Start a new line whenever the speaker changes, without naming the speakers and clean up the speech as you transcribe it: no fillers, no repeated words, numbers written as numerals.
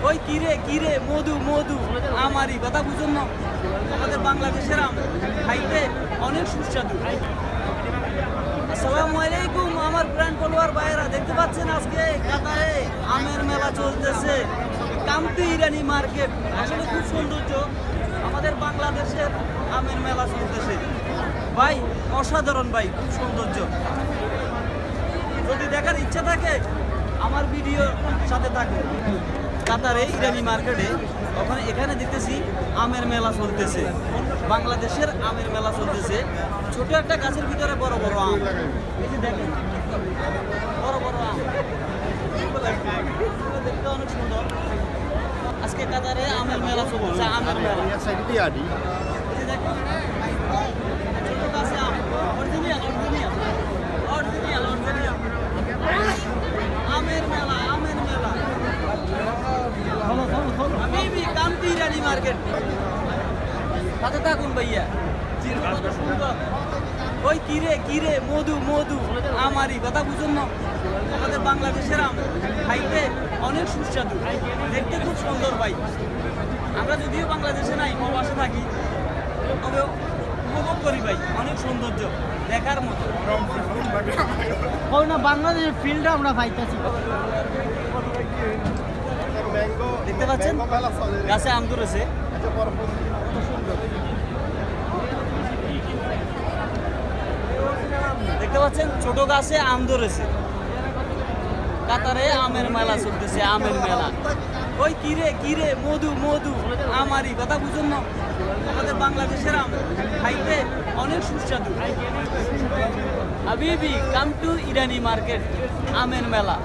ওই কিরে মধু মধু আমারই কথা বুঝুন না, আমাদের বাংলাদেশের আম খাইতে অনেক সুস্বাদু। আসসালামু আলাইকুম আমার প্রাণ ফলোয়ার ভাইয়েরা, দেখতে পাচ্ছেন আজকে কাতারে আমের মেলা চলতেছে, কামতি ইরানি মার্কেট। আসলে খুব সৌন্দর্য, আমাদের বাংলাদেশের আমের মেলা চলতেছে ভাই, অসাধারণ ভাই, খুব সৌন্দর্য। যদি দেখার ইচ্ছা থাকে আমার ভিডিও সাথে থাকুন। কাতারে ইরানি মার্কেটে এখানে দেখতেছি আমের মেলা চলতেছে, বাংলাদেশের আমের মেলা চলতেছে। ছোট একটা গাছের ভিতরে বড় বড় আম, এই যে দেখেন বড় বড় আম, দেখতে অনেক সুন্দর। আজকে কাতারে আমের মেলা চলতেছে, আমের মেলা। এই যে দেখেন ছোট গাছে আম, অরিজিনাল অরিজিনাল অরিজিনাল অরিজিনাল আমের মেলা, আমের মেলা। হাবিবি কামতি ইরানি মার্কেট, সাথে থাকুন ভাইয়া। কত সুন্দর। ওই কিরে মধু মধু আমারই কথা বুঝুন না, আমাদের বাংলাদেশের আম খাইতে অনেক সুস্বাদু, দেখতে খুব সুন্দর ভাই। আমরা যদিও বাংলাদেশে নাই, প্রবাসে থাকি, তবে উপভোগ করি ভাই, অনেক সৌন্দর্য দেখার মতো।
না বাংলাদেশের ফিল্ডে আমরা পাইতেছি।
দেখতে পাচ্ছেন গাছে আম ধরেছে, দেখতে পাচ্ছেন ছোট গাছে আম ধরেছে। কাতারে আমের মেলা চলতেছে, আমের মেলা। ওই কিরে মধু মধু আমারই কথা বুঝুন না, আমাদের বাংলাদেশের আম খাইতে অনেক সুস্বাদু। হাবিবি কাম টু ইরানি মার্কেট, আমের মেলা।